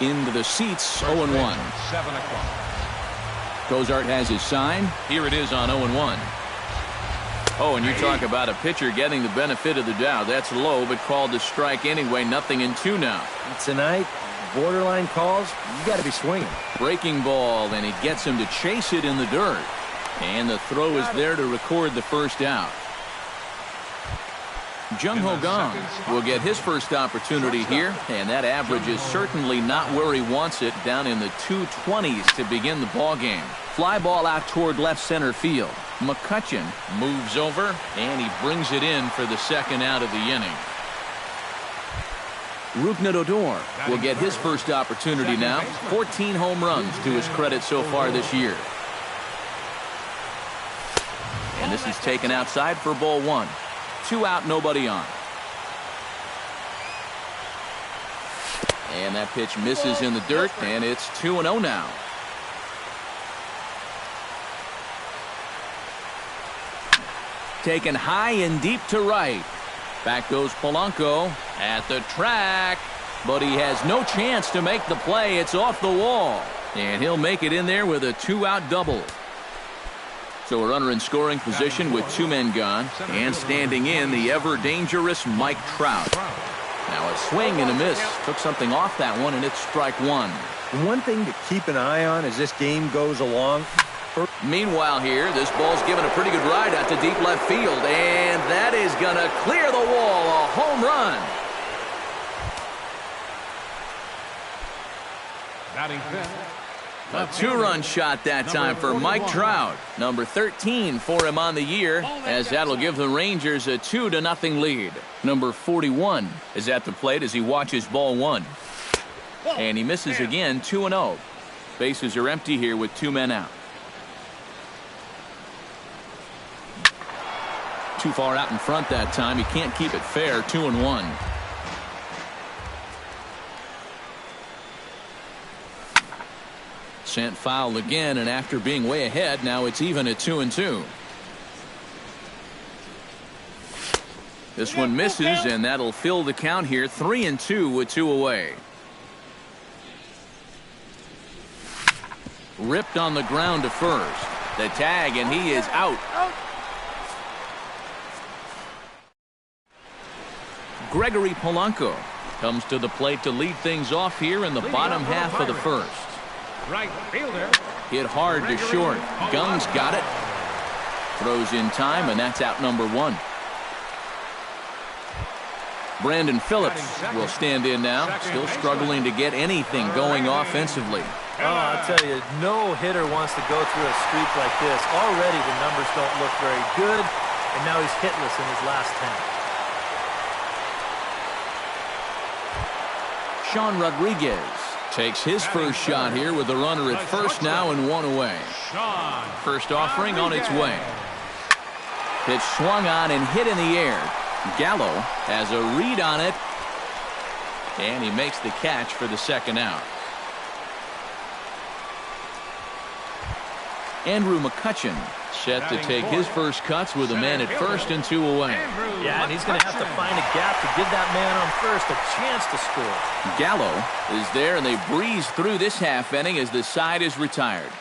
into the seats. 0-1. 7 o'clock. Cozart has his sign. Here it is on 0-1. Oh, and you talk about a pitcher getting the benefit of the doubt. That's low, but called to strike anyway. 0-2 now. Tonight, borderline calls, you got to be swinging. Breaking ball, and he gets him to chase it in the dirt. And the throw is there to record the first out. Jung Ho Kang will get his first opportunity here, and that average is certainly not where he wants it, down in the 220s to begin the ball game. Fly ball out toward left center field. McCutchen moves over, and he brings it in for the second out of the inning. Rougned Odor will get his first opportunity now. 14 home runs to his credit so far this year. And this is taken outside for ball 1. 2 out, nobody on. And that pitch misses in the dirt, and it's 2-0 now. Taken high and deep to right. Back goes Polanco at the track, but he has no chance to make the play. It's off the wall, and he'll make it in there with a 2-out double. So a runner in scoring position with 2 men gone, and standing in the ever-dangerous Mike Trout. Now a swing and a miss. Took something off that one, and it's strike 1. One thing to keep an eye on as this game goes along. Meanwhile here, this ball's given a pretty good ride out to deep left field, and that is going to clear the wall. A home run. Batting fifth. A 2-run shot that time for Mike Trout. Number 13 for him on the year, as that'll give the Rangers a 2-0 lead. Number 41 is at the plate as he watches ball 1. And he misses again. 2-0. Bases are empty here with 2 men out. Too far out in front that time. He can't keep it fair. 2-1. Sent foul again, and after being way ahead, now it's even at 2-2. This one misses, and that'll fill the count here. 3-2 with 2 away. Ripped on the ground to first. The tag, and he is out. Gregory Polanco comes to the plate to lead things off here in the bottom half of the first. Right fielder. Hit hard to short. Gung's got it. Throws in time, and that's out number 1. Brandon Phillips will stand in now, still struggling to get anything going offensively. Oh, I'll tell you, no hitter wants to go through a streak like this. Already the numbers don't look very good, and now he's hitless in his last 10. Sean Rodriguez takes his first shot here with the runner at first now and 1 away. First offering on its way. Pitch swung on and hit in the air. Gallo has a read on it, and he makes the catch for the second out. Andrew McCutchen set to take his first cuts with a man at first and 2 away. Yeah, and he's going to have to find a gap to give that man on first a chance to score. Gallo is there, and they breeze through this half inning as the side is retired.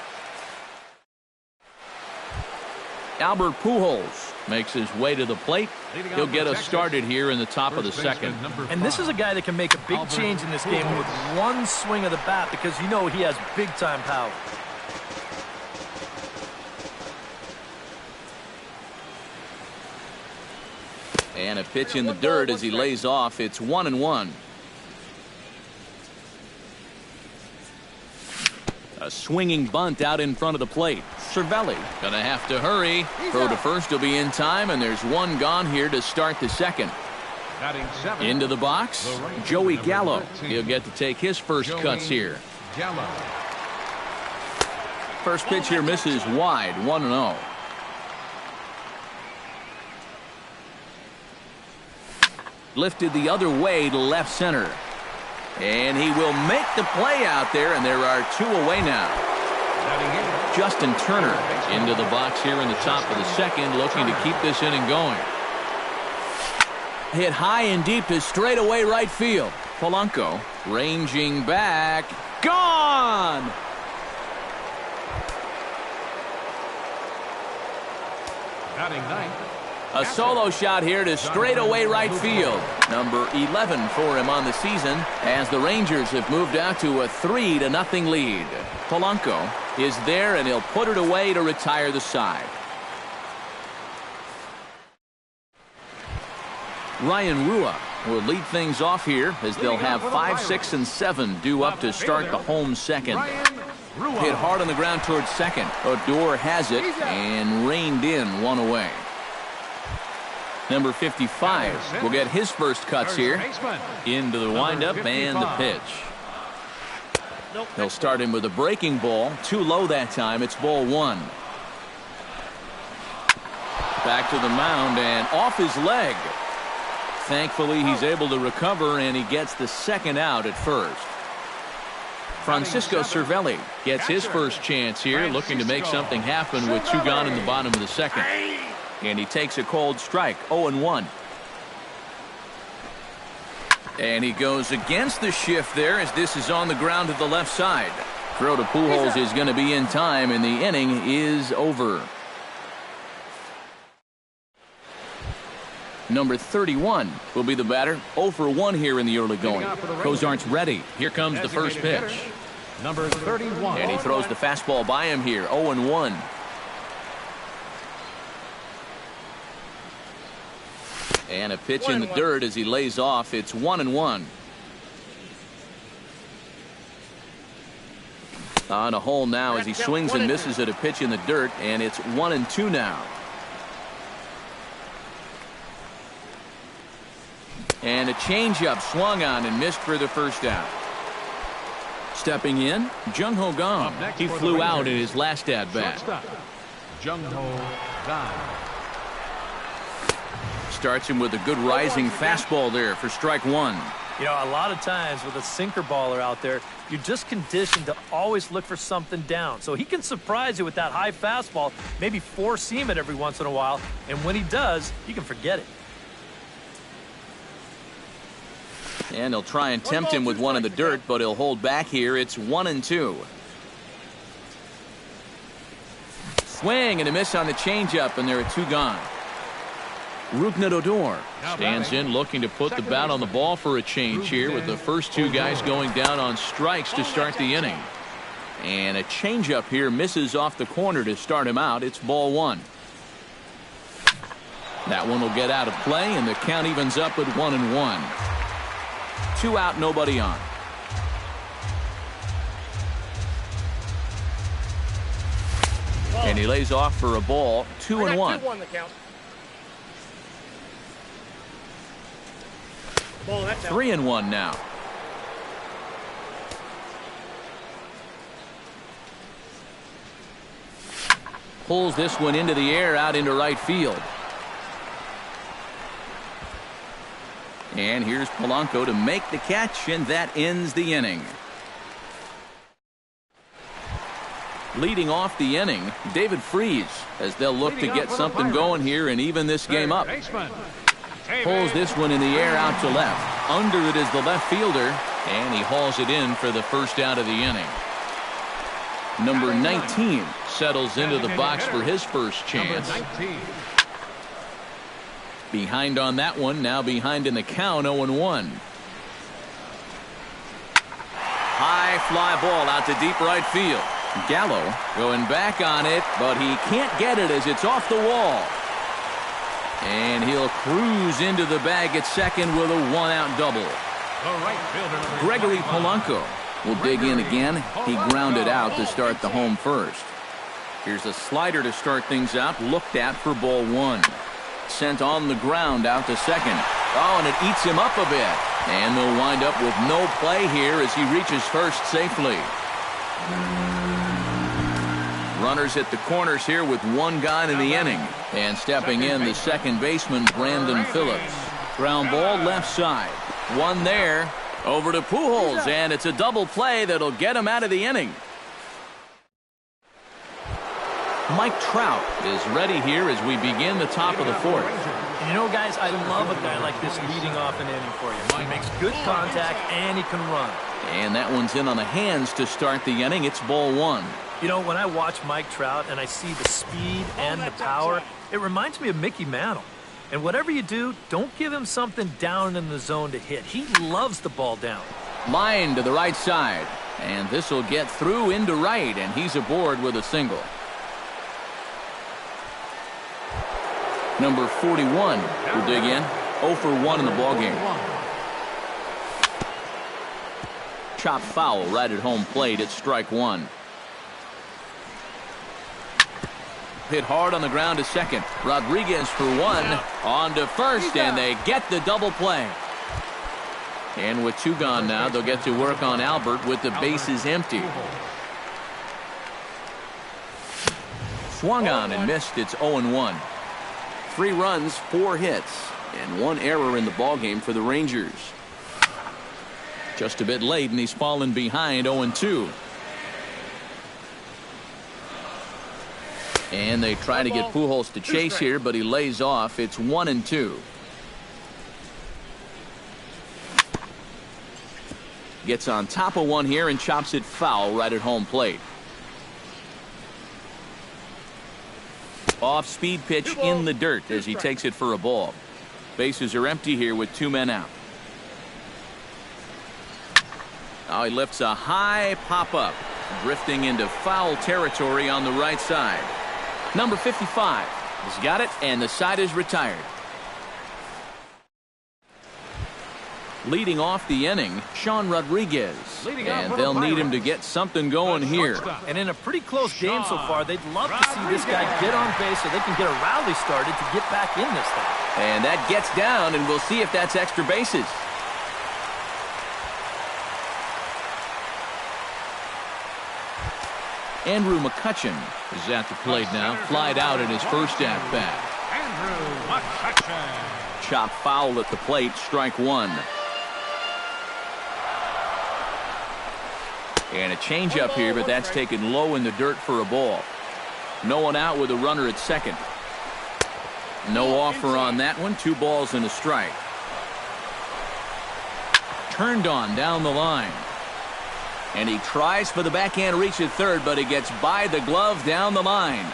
Albert Pujols makes his way to the plate. He'll get us started here in the top of the second. And this is a guy that can make a big change in this game with one swing of the bat, because you know he has big-time power. And a pitch in the dirt as he lays off. It's 1-1. A swinging bunt out in front of the plate. Cervelli gonna have to hurry. Throw to first will be in time, and there's 1 gone here to start the second. Into the box, Joey Gallo. He'll get to take his first cuts here. First pitch here misses wide. 1-0. Lifted the other way to left center. And he will make the play out there, and there are 2 away now. Justin Turner into the box here in the top of the second, looking to keep this inning going. Hit high and deep to straightaway right field. Polanco ranging back. Gone! Batting ninth. A solo shot here to straightaway right field. Number 11 for him on the season as the Rangers have moved out to a 3-0 lead. Polanco is there and he'll put it away to retire the side. Ryan Rua will lead things off here as they'll have 5, 6, and 7 due up to start the home second. Hit hard on the ground towards second. Odor has it and reined in one away. Number 55 will get his first cuts here. Into the windup and the pitch. He'll start him with a breaking ball. Too low that time. It's ball 1. Back to the mound and off his leg. Thankfully, he's able to recover and he gets the second out at first. Francisco Cervelli gets his first chance here, looking to make something happen with 2 gone in the bottom of the second. And he takes a cold strike, 0-1. And he goes against the shift there as this is on the ground to the left side. Throw to Pujols is going to be in time, and the inning is over. Number 31 will be the batter. 0 for 1 here in the early going. Cozart's ready. Here comes the first pitch. Number 31. And he throws the fastball by him here, 0-1. And a pitch in the dirt as he lays off. It's 1-1. On a hole now as he swings and misses at a pitch in the dirt, and it's 1-2 now. And a changeup swung on and missed for the first out. Stepping in, Jung-Ho Kang. He flew out in his last at-bat. Jung-Ho Kang. Starts him with a good rising fastball there for strike 1. You know, a lot of times with a sinker baller out there, you're just conditioned to always look for something down. So he can surprise you with that high fastball, maybe four-seam it every once in a while, and when he does, you can forget it. And he'll try and tempt him with one in the dirt, but he'll hold back here. It's 1-2. Swing and a miss on the changeup, and there are 2 gone. Rougned Odor stands in looking to put the bat on the ball for a change here with the first 2 guys going down on strikes to start the inning. And a changeup here misses off the corner to start him out. It's ball 1. That one will get out of play, and the count evens up at 1-1. 2 out, nobody on. And he lays off for a ball, 2-1. 3-1 now. Pulls this one into the air out into right field. And here's Polanco to make the catch, and that ends the inning. Leading off the inning, David Freese, as they'll look to get something going here and even this game up. Pulls this one in the air out to left. Under it is the left fielder, and he hauls it in for the first out of the inning. Number 19 settles into the box for his first chance. Behind on that one, now behind in the count, 0-1. High fly ball out to deep right field. Gallo going back on it, but he can't get it as it's off the wall. And he'll cruise into the bag at second with a 1-out double. Gregory Polanco will dig in again. He grounded out to start the home first. Here's a slider to start things out, looked at for ball 1. Sent on the ground out to second. Oh, and it eats him up a bit. And they'll wind up with no play here as he reaches first safely. Runners at the corners here with 1 gone in the inning. And stepping in, the second baseman, Brandon Phillips. Ground ball left side. 1 there. Over to Pujols, and it's a double play that'll get him out of the inning. Mike Trout is ready here as we begin the top of the 4th. And you know, guys, I love a guy like this leading off an inning for you. He makes good contact and he can run. And that one's in on the hands to start the inning. It's ball one. You know, when I watch Mike Trout and I see the speed and the power, it reminds me of Mickey Mantle. And whatever you do, don't give him something down in the zone to hit. He loves the ball down. Line to the right side. And this will get through into right, and he's aboard with a single. Number 41 will dig in. 0 for 1 in the ballgame. Chop foul right at home plate. It's strike one. Hit hard on the ground to second. Rodriguez for one. On to first, and they get the double play. And with two gone now, they'll get to work on Albert with the bases empty. Swung on and missed. It's 0-1. 3 runs, 4 hits, and 1 error in the ballgame for the Rangers. Just a bit late, and he's fallen behind 0-2. And they try to get Pujols to chase here, but he lays off. It's 1-2. Gets on top of one here and chops it foul right at home plate. Off-speed pitch in the dirt as he takes it for a ball. Bases are empty here with 2 men out. Now he lifts a high pop-up, drifting into foul territory on the right side. Number 55 has got it, and the side is retired. Leading off the inning, Sean Rodriguez. And they'll need him to get something going here. And in a pretty close game so far, they'd love to see this guy get on base so they can get a rally started to get back in this thing. And that gets down, and we'll see if that's extra bases. Andrew McCutchen is at the plate now. Flied out in his first at-bat. Andrew McCutchen. Chop foul at the plate, strike one. And a changeup here, but that's taken low in the dirt for a ball. No one out with a runner at second. No offer on that one. 2 balls and a strike. Turned on down the line. And he tries for the backhand reach at third, but he gets by the glove down the line.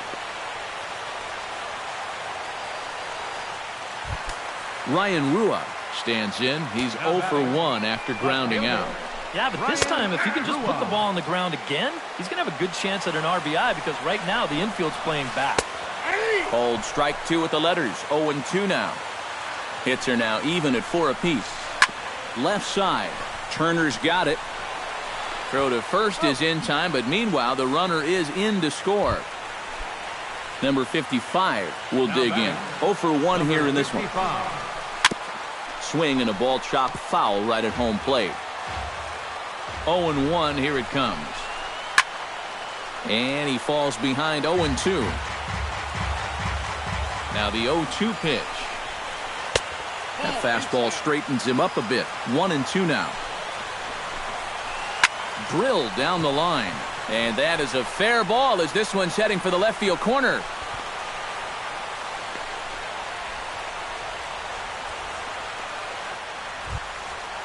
Ryan Rua stands in. He's 0 for 1 after grounding out. Yeah, but this time, if he can just put the ball on the ground again, he's going to have a good chance at an RBI because right now the infield's playing back. Hold strike 2 with the letters. 0-2 now. Hits are now even at 4 apiece. Left side. Turner's got it. Throw to first is in time, but meanwhile the runner is in to score. Number 55 will dig in. 0 for 1 here in this one. Swing and a ball chopped foul right at home plate. 0-1, here it comes. And he falls behind 0-2. Now the 0-2 pitch. That fastball straightens him up a bit. 1-2 now. Drilled down the line. And that is a fair ball as this one's heading for the left field corner.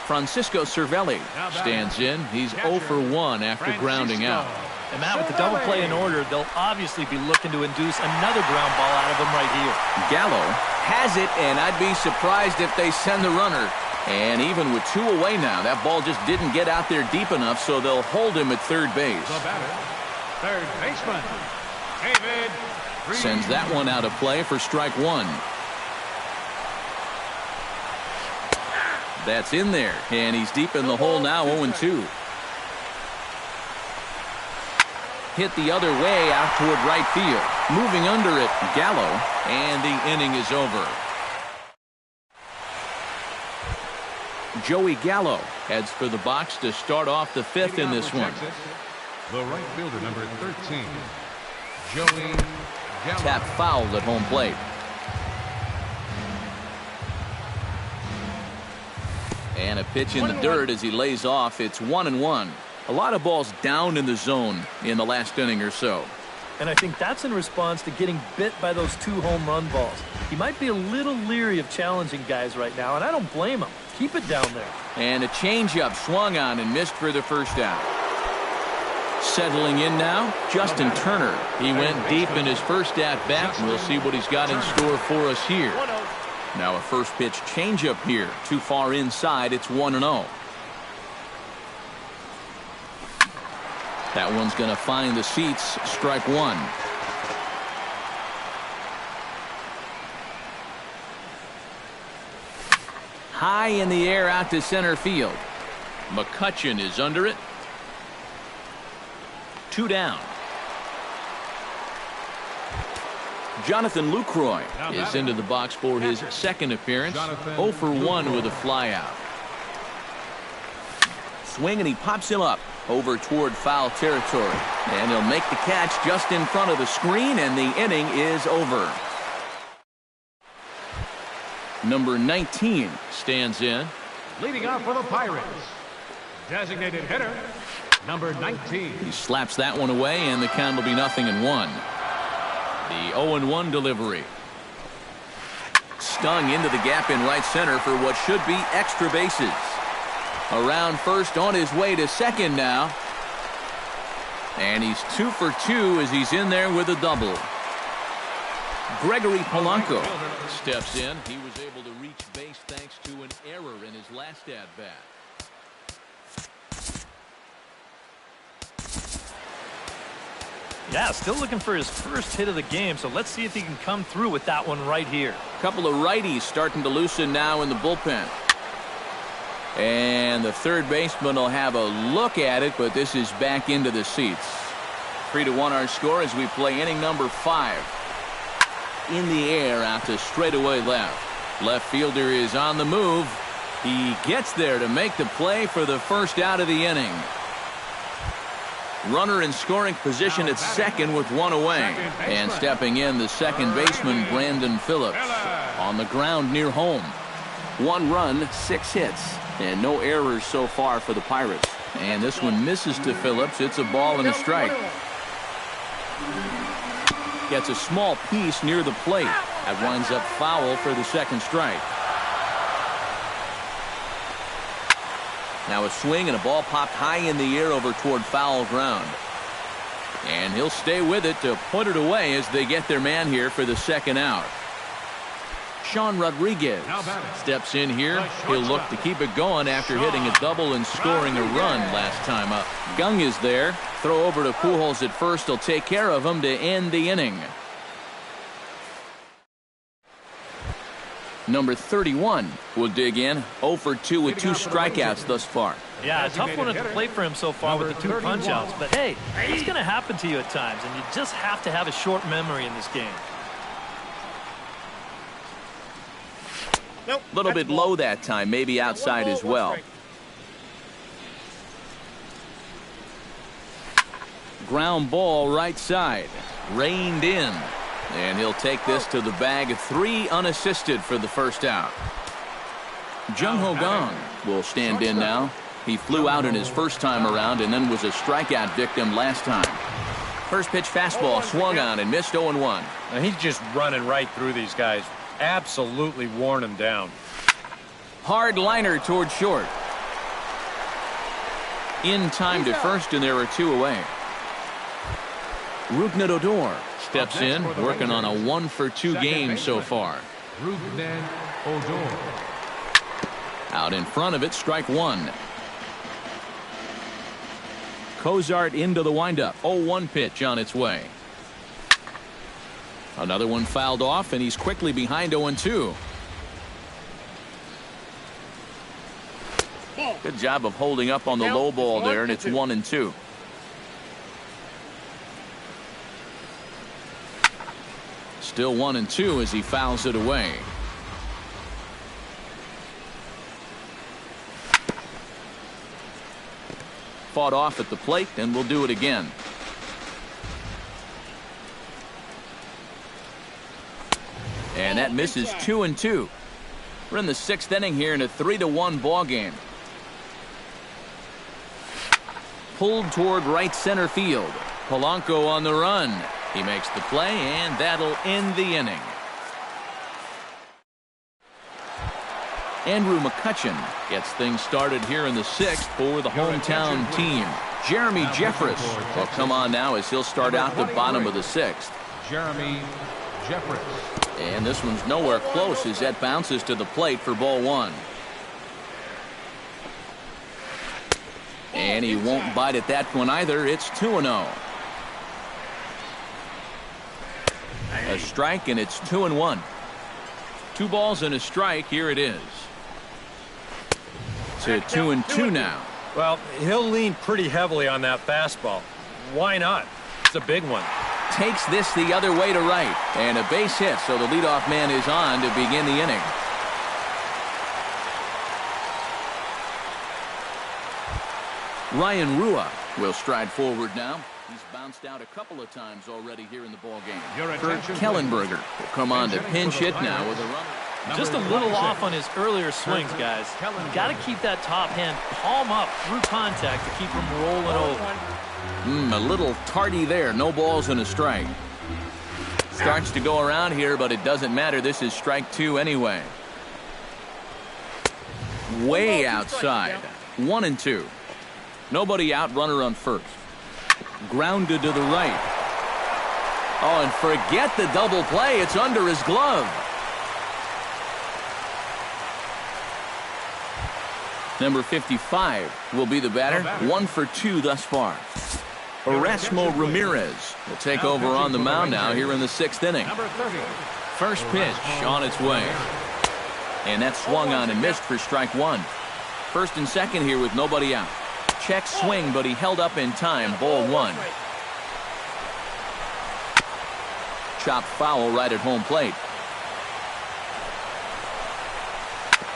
Francisco Cervelli stands in. He's 0 for 1 after grounding out. And Matt, with the double play in order, they'll obviously be looking to induce another ground ball out of him right here. Gallo has it, and I'd be surprised if they send the runner. And even with 2 away now, that ball just didn't get out there deep enough, so they'll hold him at third base. The batter, third baseman, David Freese. Sends that one out of play for strike 1. That's in there, and he's deep in the hole now, 0-2. Hit the other way out toward right field. Moving under it, Gallo, and the inning is over. Joey Gallo heads for the box to start off the 5th in this one. The right fielder, number 13, Joey Gallo. Tap foul at home plate. And a pitch in the dirt as he lays off. It's 1-1. A lot of balls down in the zone in the last inning or so. And I think that's in response to getting bit by those 2 home run balls. He might be a little leery of challenging guys right now, and I don't blame him. Keep it down there. And a changeup swung on and missed for the first out. Settling in now, Justin Turner. He went deep in his first at-bat. We'll see what he's got in store for us here. Now a first pitch changeup here. Too far inside, it's 1-0. That one's going to find the seats. Strike one. High in the air out to center field. McCutchen is under it. 2 down. Jonathan Lucroy is into the box for his second appearance. 0 for 1 with a flyout. Swing and he pops him up over toward foul territory. And he'll make the catch just in front of the screen, and the inning is over. Number 19 stands in. Leading off for the Pirates, designated hitter, number 19. He slaps that one away, and the count will be 0-1. The 0-1 delivery. Stung into the gap in right center for what should be extra bases. Around first, on his way to second now. And he's 2 for 2 as he's in there with a double. Gregory Polanco steps in. He was able to reach base thanks to an error in his last at-bat. Yeah, still looking for his first hit of the game, so let's see if he can come through with that one right here. A couple of righties starting to loosen now in the bullpen. And the third baseman will have a look at it, but this is back into the seats. 3-1 our score as we play inning number 5. In the air out to straightaway left. Left fielder is on the move. He gets there to make the play for the first out of the inning. Runner in scoring position at second with 1 away. And stepping in, the second baseman, Brandon Phillips. On the ground near home. 1 run, 6 hits. And no errors so far for the Pirates. And this one misses to Phillips. It's a ball and a strike. Gets a small piece near the plate. That winds up foul for the second strike. Now a swing and a ball popped high in the air over toward foul ground. And he'll stay with it to put it away as they get their man here for the second out. Sean Rodriguez steps in here. He'll look to keep it going after hitting a double and scoring a run last time up. Gung is there. Throw over to Pujols at first. He'll take care of him to end the inning. Number 31 will dig in. 0 for 2 with 2 strikeouts thus far. Yeah, a tough one at the plate for him so far with the 2 punch-outs. But hey, it's going to happen to you at times, and you just have to have a short memory in this game. A little bit low that time, maybe outside as well. Ground ball right side. Reined in. And he'll take this to the bag. 3 unassisted for the first out. Jung-Ho Kang will stand in now. He flew out in his first time around and then was a strikeout victim last time. First pitch fastball swung on and missed 0-1. Now he's just running right through these guys. Absolutely worn them down. Hard liner toward short. In time to first, and there are 2 away. Rougned Odor steps in, working on a 1 for 2 game so far. Rougned Odor. Out in front of it, strike 1. Cozart into the windup. 0-1 pitch on its way. Another one fouled off, and he's quickly behind 0-2. Good job of holding up on the low ball there, and it's 1-2. Still 1-2 as he fouls it away. Fought off at the plate, and we'll do it again. And that misses 2-2. We're in the 6th inning here in a 3-1 ball game. Pulled toward right center field. Polanco on the run. He makes the play, and that'll end the inning. Andrew McCutcheon gets things started here in the 6th for the hometown team. Jeremy Jeffress will come on now as he'll start out the bottom of the 6th. Jeremy Jeffress. And this one's nowhere close as that bounces to the plate for ball 1. And he won't bite at that one either. It's 2-0. A strike, and it's 2-1. 2 balls and a strike. Here it is. To 2-2 now. Well, he'll lean pretty heavily on that fastball. Why not? It's a big one. Takes this the other way to right. And a base hit, so the leadoff man is on to begin the inning. Ryan Rua will stride forward now. He's bounced out a couple of times already here in the ballgame. Kurt Kellenberger will come on to pinch hit now with a runner. Just a little off on his earlier swings, guys. You got to keep that top hand palm up through contact to keep him rolling over. A little tardy there. No balls and a strike. Starts to go around here, but it doesn't matter. This is strike 2 anyway. Way outside. 1-2. Nobody out. Runner on first. Grounded to the right. Oh, and forget the double play. It's under his glove. Number 55 will be the batter. 1 for 2 thus far. Erasmo Ramirez will take over on the mound now here in the 6th inning. First pitch on its way. And that swung on and missed for strike 1. First and second here with nobody out. Check swing, but he held up in time. Ball 1. Chopped foul right at home plate.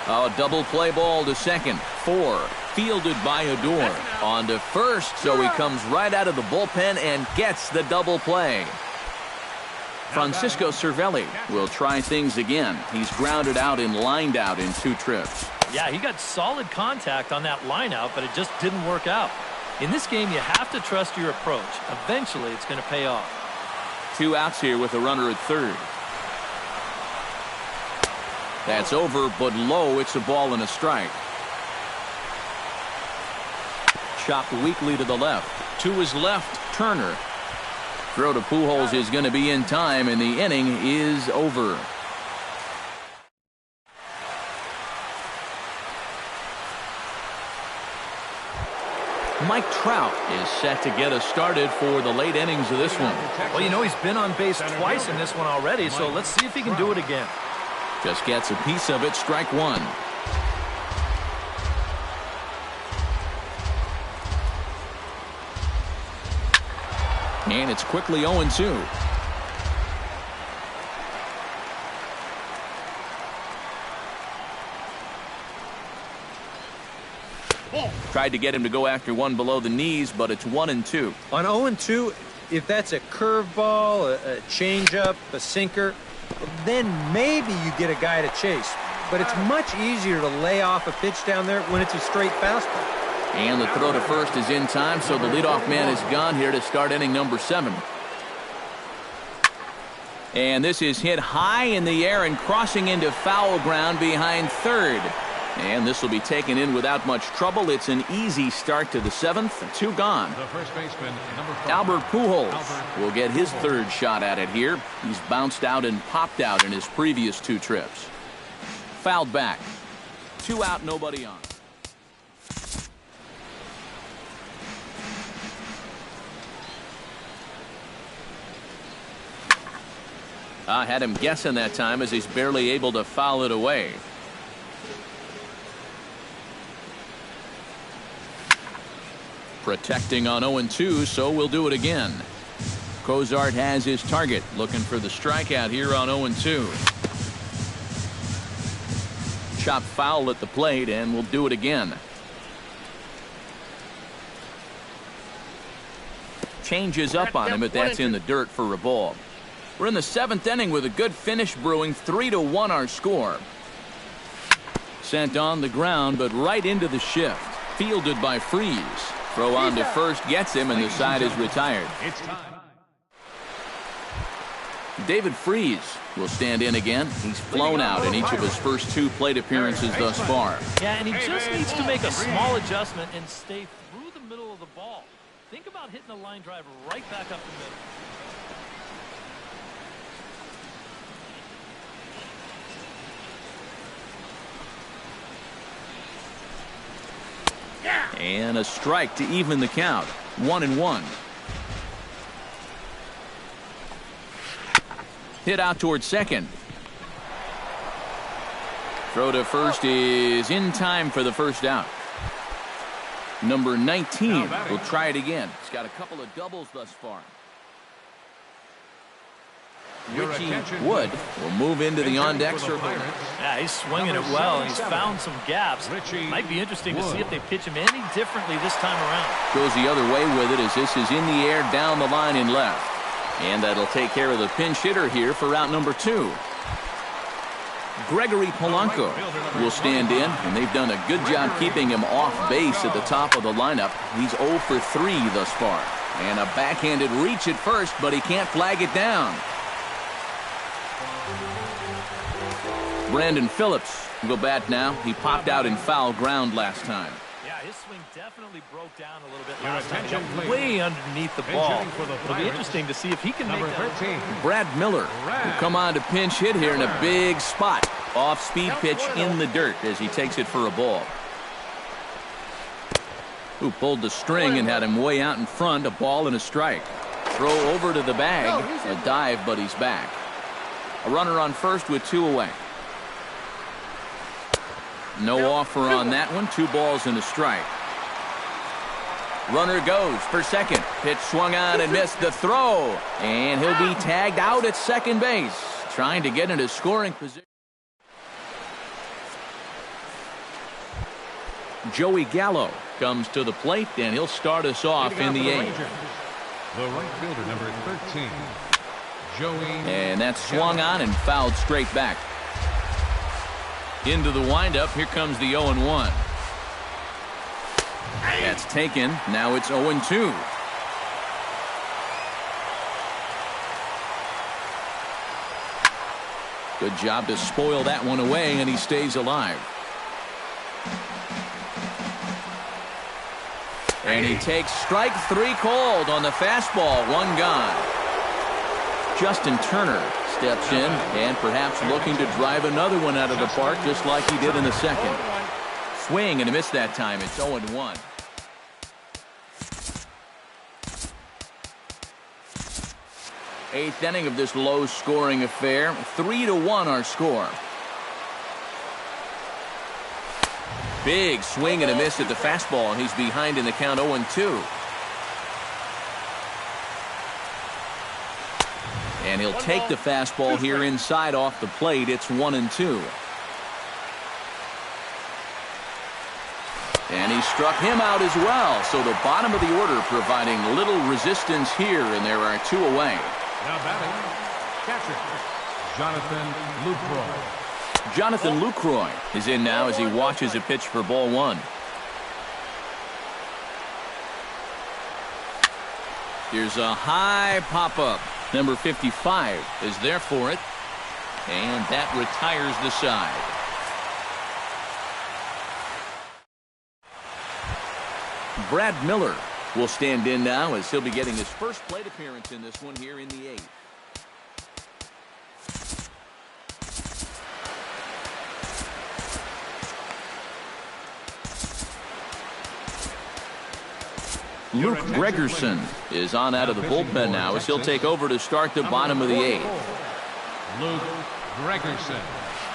Oh, double play ball to second. 4. Fielded by Odor. On to first, so he comes right out of the bullpen and gets the double play. Francisco Cervelli will try things again. He's grounded out and lined out in 2 trips. Yeah, he got solid contact on that line out, but it just didn't work out. In this game, you have to trust your approach. Eventually, it's going to pay off. 2 outs here with a runner at third. That's over, but low. It's a ball and a strike. Chopped weakly to the left. To his left, Turner. Throw to Pujols is going to be in time, and the inning is over. Mike Trout is set to get us started for the late innings of this one. Well, you know, he's been on base twice in this one already, so let's see if he can do it again. Just gets a piece of it. Strike 1. And it's quickly 0-2. Tried to get him to go after one below the knees, but it's 1-2. On 0-2, if that's a curveball, a changeup, a sinker, then maybe you get a guy to chase. But it's much easier to lay off a pitch down there when it's a straight fastball. And the throw to first is in time, so the leadoff man is gone here to start inning number 7. And this is hit high in the air and crossing into foul ground behind third. And this will be taken in without much trouble. It's an easy start to the 7th. 2 gone. The first baseman, number 5. Albert Pujols will get his 3rd shot at it here. He's bounced out and popped out in his previous 2 trips. Fouled back. 2 out, nobody on. I had him guessing that time as he's barely able to foul it away. Protecting on 0-2, so we'll do it again. Cozart has his target, looking for the strikeout here on 0-2. Chop foul at the plate, and we'll do it again. Changes up on him, but that's in the dirt for a ball. We're in the 7th inning with a good finish brewing. 3-1 our score. Sent on the ground, but right into the shift. Fielded by Freese. Throw on to first gets him, and the side is retired. It's time. David Freese will stand in again. He's flown out in each of his first 2 plate appearances thus far. Yeah, and he just needs to make a small adjustment and stay through the middle of the ball. Think about hitting a line drive right back up the middle. And a strike to even the count. 1-1. Hit out towards second. Throw to first is in time for the first out. Number 19 will try it again. He's got a couple of doubles thus far. Richie Wood will move into the on-deck circle. Yeah, he's swinging it well, and he's found some gaps. Might be interesting to see if they pitch him any differently this time around. Goes the other way with it as this is in the air down the line in left. And that'll take care of the pinch hitter here for route number 2. Gregory Polanco will stand in, and they've done a good job keeping him off base at the top of the lineup. He's 0 for 3 thus far. And a backhanded reach at first, but he can't flag it down. Brandon Phillips will go bat now. He popped out in foul ground last time. Yeah, his swing definitely broke down a little bit last time. He got way underneath the ball. It'll be interesting to see if he can make that. Brad Miller will come on to pinch hit here in a big spot. Off-speed pitch in the dirt as he takes it for a ball. Who pulled the string and had him way out in front. A ball and a strike. Throw over to the bag. A dive, but he's back. A runner on first with 2 away. No offer on that one. 2 balls and a strike. Runner goes for second. Pitch swung on and missed the throw. And he'll be tagged out at second base. Trying to get into scoring position. Joey Gallo comes to the plate, and he'll start us off in the 8th. The right fielder, number 13, Joey. And that's swung on and fouled straight back. Into the windup. Here comes the 0-1. That's taken. Now it's 0-2. Good job to spoil that one away, and he stays alive. And he takes strike 3 called on the fastball. 1 gone. Justin Turner steps in and perhaps looking to drive another one out of the park just like he did in the second. Swing and a miss that time. It's 0-1. Eighth inning of this low-scoring affair. 3-1 our score. Big swing and a miss at the fastball, and he's behind in the count 0-2. And he'll take the fastball here inside off the plate. It's 1-2. And he struck him out as well. So the bottom of the order providing little resistance here, and there are 2 away. Now batting, catcher, Jonathan Lucroy. Jonathan Lucroy is in now as he watches a pitch for ball 1. Here's a high pop-up. Number 55 is there for it. And that retires the side. Brad Miller will stand in now as he'll be getting his first plate appearance in this one here in the 8th. Luke Gregerson is on out of the bullpen now as he'll take over to start the bottom of the 8th. Luke Gregerson.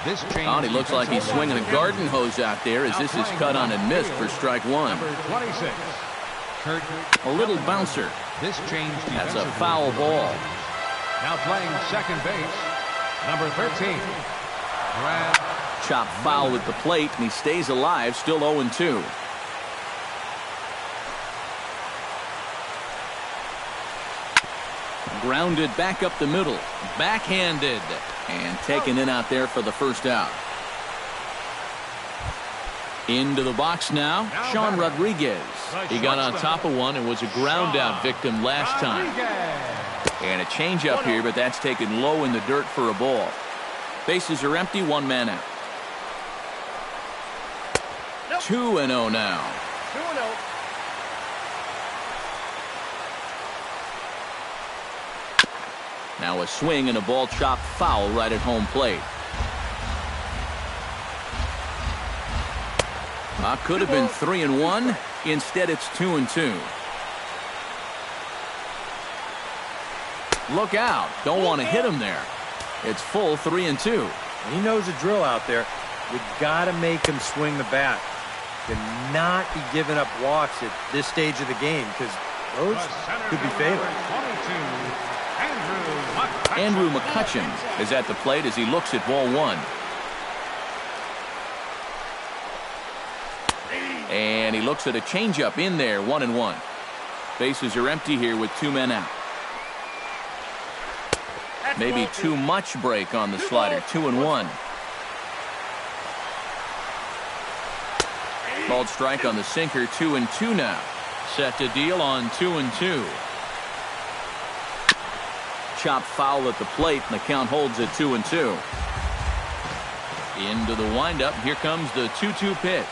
This he looks like he's swinging a garden hose out there as this is cut on and missed for strike 1. Number 26, Kurt. A little bouncer. This change. That's a foul ball. Now playing second base, number 13, Brad. Chop foul at the plate, and he stays alive, still 0-2. Grounded back up the middle. Backhanded. And taken in out there for the first out. Into the box now, Sean Rodriguez. He got on top of one and was a ground out victim last time. And a changeup here, but that's taken low in the dirt for a ball. Bases are empty, one man out. 2-0 now. 2-0. Now a swing and a ball chopped foul right at home plate. Could have been 3-1. Instead, it's 2-2. Look out. Don't want to hit him there. It's full 3-2. He knows the drill out there. You got to make him swing the bat. Cannot be giving up walks at this stage of the game because those could be fatal. Andrew McCutchen is at the plate as he looks at ball one. And he looks at a changeup in there, 1-1. Bases are empty here with two men out. Maybe too much break on the slider, 2-1. Called strike on the sinker, 2-2 now. Set to deal on 2-2. Chop foul at the plate, and the count holds at 2-2. Into the windup. Here comes the 2-2 pitch.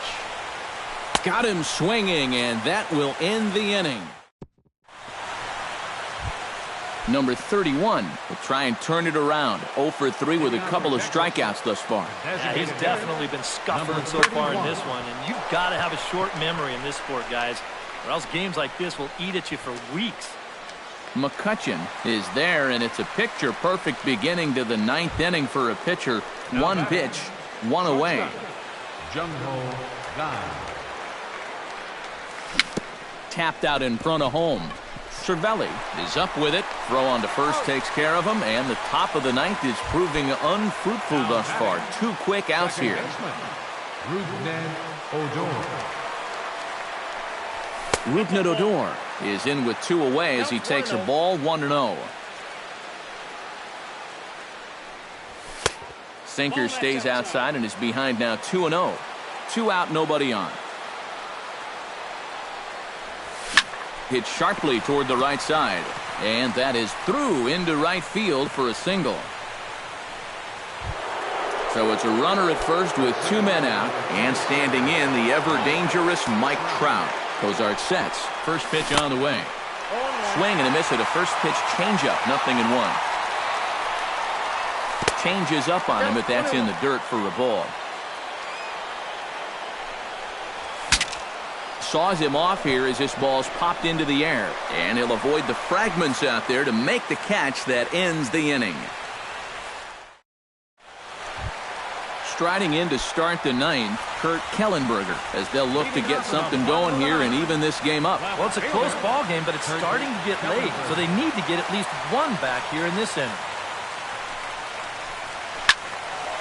Got him swinging, and that will end the inning. Number 31 will try and turn it around. 0 for 3 with a couple of strikeouts thus far. Yeah, he's definitely been scuffling so far in this one, and you've got to have a short memory in this sport, guys, or else games like this will eat at you for weeks. McCutchen is there, and it's a picture-perfect beginning to the ninth inning for a pitcher. One pitch, one away. Tapped out in front of home. Cervelli is up with it. Throw on to first takes care of him, and the top of the ninth is proving unfruitful thus far. 2 quick outs here. Rougned Odor is in with 2 away as he takes a ball, 1-0. Sinker stays outside and is behind now, 2-0. 2 out, nobody on. Hit sharply toward the right side, and that is through into right field for a single. So it's a runner at first with 2 men out, and standing in the ever-dangerous Mike Trout. Cozart sets. First pitch on the way. Swing and a miss at a first pitch changeup. 0-1. Changes up on him, but that's in the dirt for a ball. Saws him off here as this ball's popped into the air, and he'll avoid the fragments out there to make the catch that ends the inning. Striding in to start the ninth, Kurt Kellenberger, as they'll look to get something going here and even this game up. Well, it's a close ball game, but it's starting to get late, so they need to get at least one back here in this inning.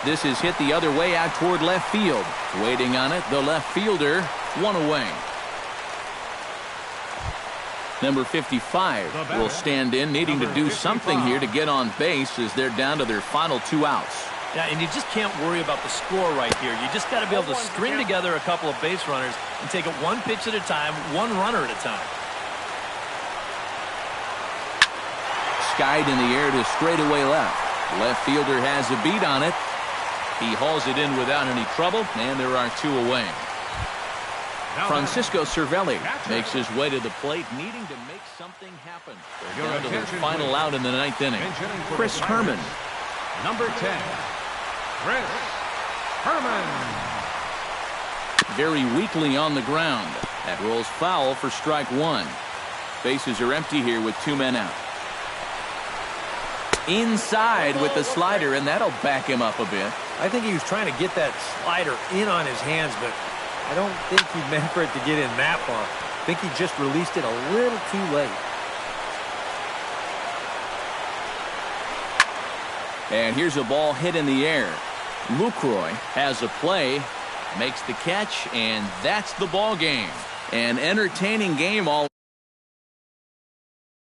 This is hit the other way out toward left field. Waiting on it, the left fielder, 1 away. Number 55 will stand in, needing to do something here to get on base as they're down to their final 2 outs. Yeah, and you just can't worry about the score right here. You just got to be able to string together a couple of base runners and take it 1 pitch at a time, 1 runner at a time. Skied in the air to straightaway left. Left fielder has a beat on it. He hauls it in without any trouble, and there are 2 away. Francisco Cervelli makes his way to the plate, needing to make something happen. They're down to their final out in the 9th inning. Chris Herman. Number 10, Chris Herman. Very weakly on the ground. That rolls foul for strike 1. Bases are empty here with 2 men out. Inside with the slider, and that'll back him up a bit. I think he was trying to get that slider in on his hands, but I don't think he meant for it to get in that far. I think he just released it a little too late. And here's a ball hit in the air. Lucroy has a play, makes the catch, and that's the ball game. An entertaining game all